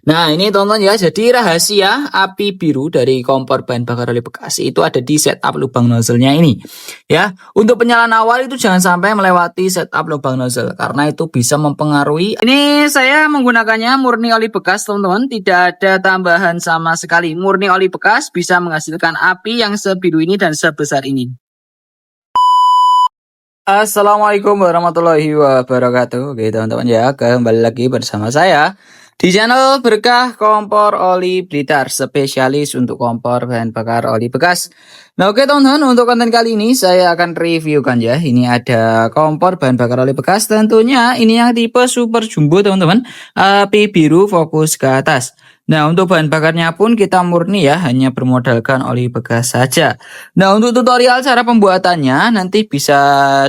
Nah, ini teman-teman ya, jadi rahasia api biru dari kompor bahan bakar oli bekas itu ada di setup lubang nozzle-nya ini. Ya, untuk penyalaan awal itu jangan sampai melewati setup lubang nozzle karena itu bisa mempengaruhi. Ini saya menggunakannya murni oli bekas, teman-teman, tidak ada tambahan sama sekali. Murni oli bekas bisa menghasilkan api yang sebiru ini dan sebesar ini. Assalamualaikum warahmatullahi wabarakatuh. Oke teman-teman ya, kembali lagi bersama saya di channel Berkah Kompor Oli Blitar, spesialis untuk kompor bahan bakar oli bekas. Nah oke teman-teman, untuk konten kali ini saya akan reviewkan ya. Ini ada kompor bahan bakar oli bekas, tentunya ini yang tipe super jumbo teman-teman, api biru fokus ke atas. Nah untuk bahan bakarnya pun kita murni ya, hanya bermodalkan oli bekas saja. Nah untuk tutorial cara pembuatannya nanti bisa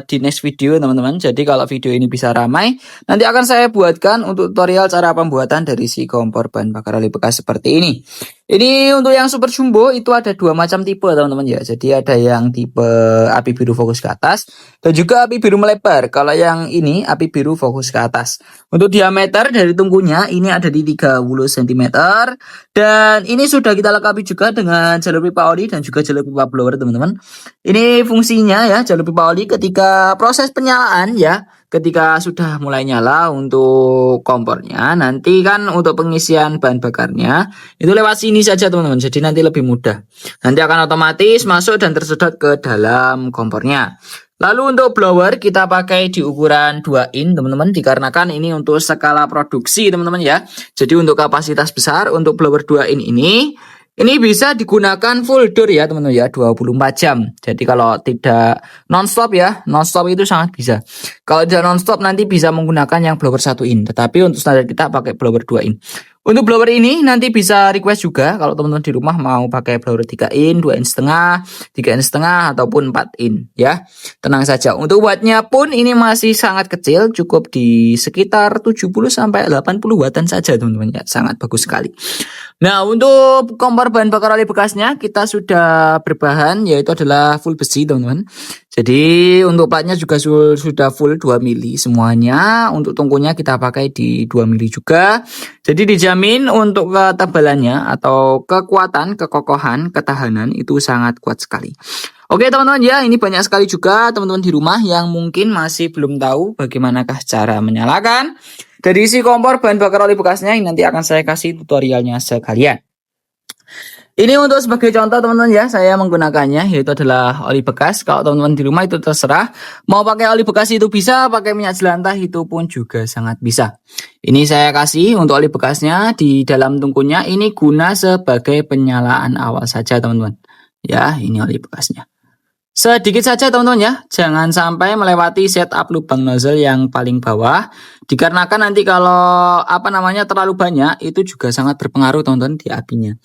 di next video teman-teman. Jadi kalau video ini bisa ramai, nanti akan saya buatkan untuk tutorial cara pembuatan dari si kompor bahan bakar oli bekas seperti ini. Ini untuk yang super jumbo itu ada dua macam tipe teman-teman ya. Jadi ada yang tipe api biru fokus ke atas dan juga api biru melebar. Kalau yang ini api biru fokus ke atas. Untuk diameter dari tungkunya ini ada di 30 cm dan ini sudah kita lengkapi juga dengan jalur pipa oli dan juga jalur pipa blower teman-teman. Ini fungsinya ya, jalur pipa oli ketika proses penyalaan ya. Ketika sudah mulai nyala untuk kompornya, nanti kan untuk pengisian bahan bakarnya itu lewat sini saja teman-teman. Jadi nanti lebih mudah. Nanti akan otomatis masuk dan tersedot ke dalam kompornya. Lalu untuk blower kita pakai di ukuran 2 in teman-teman, dikarenakan ini untuk skala produksi teman-teman ya. Jadi untuk kapasitas besar untuk blower 2 in ini bisa digunakan full door ya teman-teman ya, 24 jam. Jadi kalau tidak non-stop ya, non-stop itu sangat bisa. Kalau tidak non-stop nanti bisa menggunakan yang blower 1 in. Tetapi untuk standar kita pakai blower 2 in. Untuk blower ini nanti bisa request juga kalau teman-teman di rumah mau pakai blower 3 in, 2 in setengah, 3 in setengah ataupun 4 in ya. Tenang saja. Untuk wattnya pun ini masih sangat kecil, cukup di sekitar 70 sampai 80 wattan saja teman-teman ya. Sangat bagus sekali. Nah, untuk kompor bahan bakar oli bekasnya kita sudah berbahan yaitu adalah full besi teman-teman. Jadi untuk platnya juga sudah full 2 mili semuanya. Untuk tungkunya kita pakai di 2 mili juga. Jadi dijamin untuk ketebalannya atau kekuatan, kekokohan, ketahanan itu sangat kuat sekali. Oke teman-teman ya, ini banyak sekali juga teman-teman di rumah yang mungkin masih belum tahu bagaimanakah cara menyalakan dari si kompor bahan bakar oli bekasnya. Ini nanti akan saya kasih tutorialnya sekalian. Ini untuk sebagai contoh teman-teman ya, saya menggunakannya yaitu adalah oli bekas. Kalau teman-teman di rumah itu terserah, mau pakai oli bekas itu bisa, pakai minyak jelantah itu pun juga sangat bisa. Ini saya kasih untuk oli bekasnya di dalam tungkunya, ini guna sebagai penyalaan awal saja teman-teman. Ya, ini oli bekasnya. Sedikit saja teman-teman ya, jangan sampai melewati setup lubang nozzle yang paling bawah. Dikarenakan nanti kalau terlalu banyak itu juga sangat berpengaruh teman-teman di apinya.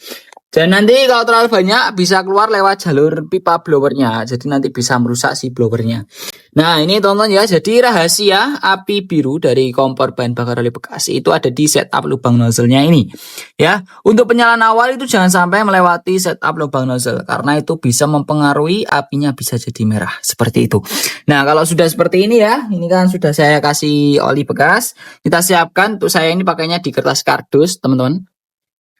Dan nanti kalau terlalu banyak bisa keluar lewat jalur pipa blowernya. Jadi nanti bisa merusak si blowernya. Nah ini teman-teman ya, jadi rahasia api biru dari kompor bahan bakar oli bekas itu ada di setup lubang nozzle-nya ini. Ya, untuk penyalaan awal itu jangan sampai melewati setup lubang nozzle karena itu bisa mempengaruhi apinya bisa jadi merah seperti itu. Nah kalau sudah seperti ini ya, ini kan sudah saya kasih oli bekas. Kita siapkan, untuk saya ini pakainya di kertas kardus teman-teman.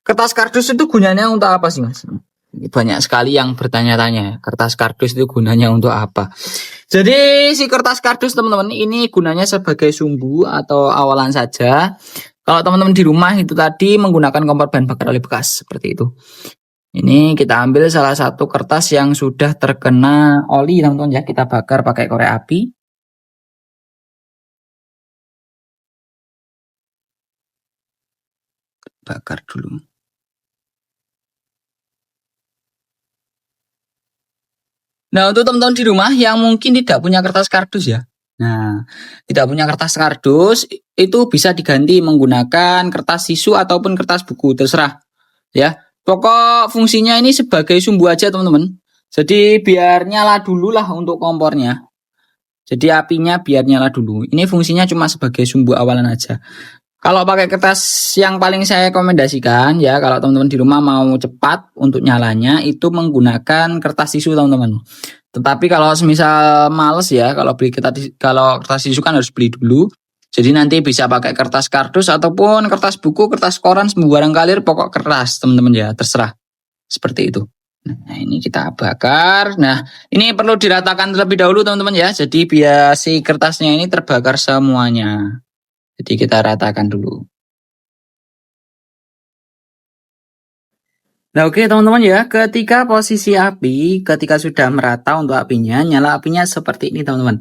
Kertas kardus itu gunanya untuk apa sih mas? Banyak sekali yang bertanya-tanya, kertas kardus itu gunanya untuk apa? Jadi si kertas kardus teman-teman ini gunanya sebagai sumbu atau awalan saja. Kalau teman-teman di rumah itu tadi menggunakan kompor bahan bakar oli bekas seperti itu. Ini kita ambil salah satu kertas yang sudah terkena oli teman-teman ya, kita bakar pakai korek api. Bakar dulu. Nah, untuk teman-teman di rumah yang mungkin tidak punya kertas kardus ya. Nah, tidak punya kertas kardus itu bisa diganti menggunakan kertas tisu ataupun kertas buku, terserah. Ya. Pokok fungsinya ini sebagai sumbu aja, teman-teman. Jadi biar nyala dulu lah untuk kompornya. Jadi apinya biar nyala dulu. Ini fungsinya cuma sebagai sumbu awalan aja. Kalau pakai kertas yang paling saya rekomendasikan ya, kalau teman-teman di rumah mau cepat untuk nyalanya itu menggunakan kertas tisu teman-teman. Tetapi kalau semisal males ya, kalau kertas tisu kan harus beli dulu. Jadi nanti bisa pakai kertas kardus ataupun kertas buku, kertas koran, sembarang kalir, pokok kertas teman-teman ya, terserah. Seperti itu. Nah, ini kita bakar. Nah, ini perlu diratakan terlebih dahulu teman-teman ya. Jadi biar si kertasnya ini terbakar semuanya. Jadi kita ratakan dulu. Nah oke teman-teman ya, ketika posisi api, ketika sudah merata untuk apinya, nyala apinya seperti ini teman-teman.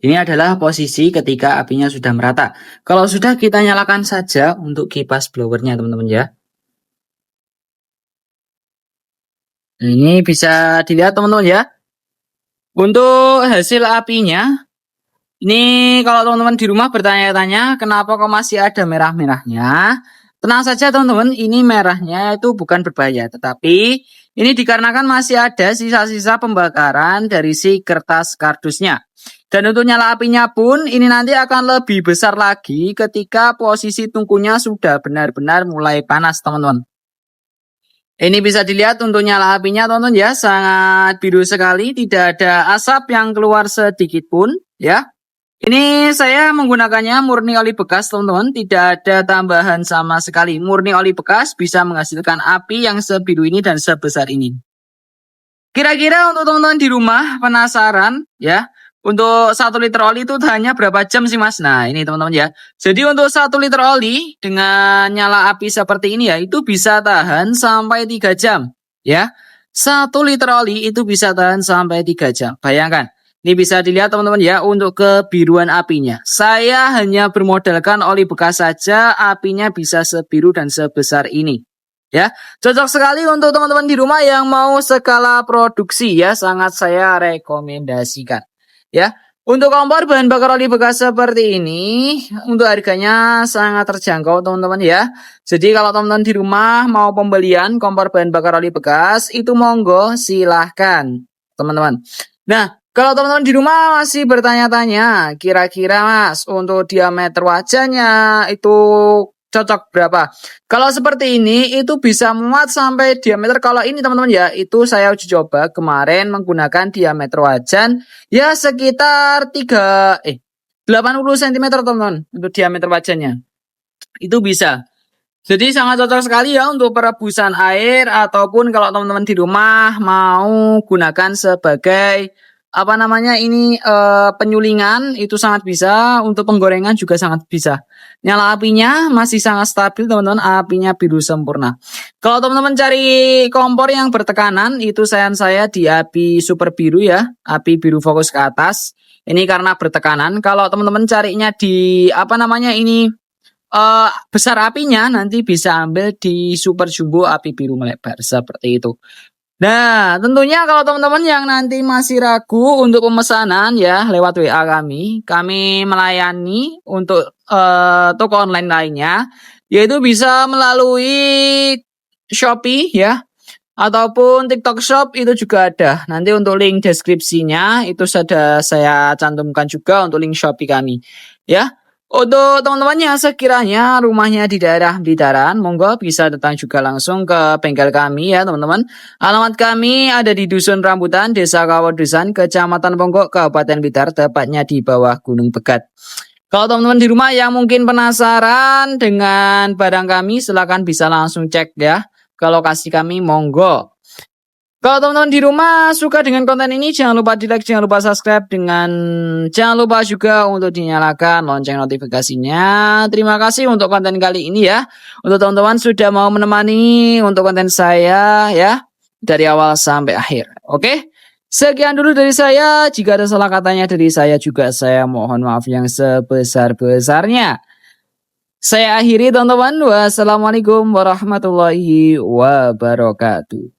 Ini adalah posisi ketika apinya sudah merata. Kalau sudah kita nyalakan saja untuk kipas blowernya teman-teman ya. Ini bisa dilihat teman-teman ya. Untuk hasil apinya, ini kalau teman-teman di rumah bertanya-tanya kenapa kok masih ada merah-merahnya. Tenang saja teman-teman, ini merahnya itu bukan berbahaya. Tetapi ini dikarenakan masih ada sisa-sisa pembakaran dari si kertas kardusnya. Dan untuk nyala apinya pun ini nanti akan lebih besar lagi ketika posisi tungkunya sudah benar-benar mulai panas teman-teman. Ini bisa dilihat untuk nyala apinya teman-teman ya, sangat biru sekali, tidak ada asap yang keluar sedikit pun ya. Ini saya menggunakannya murni oli bekas teman-teman, tidak ada tambahan sama sekali. Murni oli bekas bisa menghasilkan api yang sebiru ini dan sebesar ini. Kira-kira untuk teman-teman di rumah penasaran ya, untuk 1 liter oli itu hanya berapa jam sih mas? Nah ini teman-teman ya. Jadi untuk 1 liter oli dengan nyala api seperti ini ya, itu bisa tahan sampai 3 jam ya. 1 liter oli itu bisa tahan sampai 3 jam. Bayangkan. Ini bisa dilihat teman-teman ya untuk kebiruan apinya. Saya hanya bermodalkan oli bekas saja, apinya bisa sebiru dan sebesar ini. Ya, cocok sekali untuk teman-teman di rumah yang mau skala produksi ya, sangat saya rekomendasikan. Ya, untuk kompor bahan bakar oli bekas seperti ini, untuk harganya sangat terjangkau teman-teman ya. Jadi kalau teman-teman di rumah mau pembelian kompor bahan bakar oli bekas, itu monggo silahkan teman-teman. Nah, kalau teman-teman di rumah masih bertanya-tanya, kira-kira mas untuk diameter wajahnya itu cocok berapa? Kalau seperti ini itu bisa muat sampai diameter, kalau ini teman-teman ya, itu saya uji coba kemarin menggunakan diameter wajan ya sekitar 80 cm teman-teman untuk diameter wajannya. Itu bisa. Jadi sangat cocok sekali ya untuk perebusan air ataupun kalau teman-teman di rumah mau gunakan sebagai penyulingan, itu sangat bisa. Untuk penggorengan juga sangat bisa. Nyala apinya masih sangat stabil teman-teman, apinya biru sempurna. Kalau teman-teman cari kompor yang bertekanan, itu saran saya di api super biru ya, api biru fokus ke atas. Ini karena bertekanan. Kalau teman-teman carinya di besar apinya, nanti bisa ambil di super jumbo api biru melebar seperti itu. Nah, tentunya kalau teman-teman yang nanti masih ragu untuk pemesanan ya lewat WA kami melayani untuk toko online lainnya, yaitu bisa melalui Shopee ya, ataupun TikTok Shop itu juga ada. Nanti untuk link deskripsinya itu sudah saya cantumkan juga untuk link Shopee kami ya. Untuk teman-teman yang sekiranya rumahnya di daerah Blitaran, monggo bisa datang juga langsung ke bengkel kami ya teman-teman. Alamat kami ada di Dusun Rambutan, Desa Kawodusan, Kecamatan Ponggok, Kabupaten Blitar, tepatnya di bawah Gunung Begat. Kalau teman-teman di rumah yang mungkin penasaran dengan barang kami, silakan bisa langsung cek ya ke lokasi kami, monggo. Kalau teman-teman di rumah suka dengan konten ini, jangan lupa di like, jangan lupa subscribe, jangan lupa juga untuk dinyalakan lonceng notifikasinya. Terima kasih untuk konten kali ini ya. Untuk teman-teman sudah mau menemani untuk konten saya ya, dari awal sampai akhir. Oke, sekian dulu dari saya. Jika ada salah katanya dari saya juga, saya mohon maaf yang sebesar-besarnya. Saya akhiri teman-teman. Wassalamualaikum warahmatullahi wabarakatuh.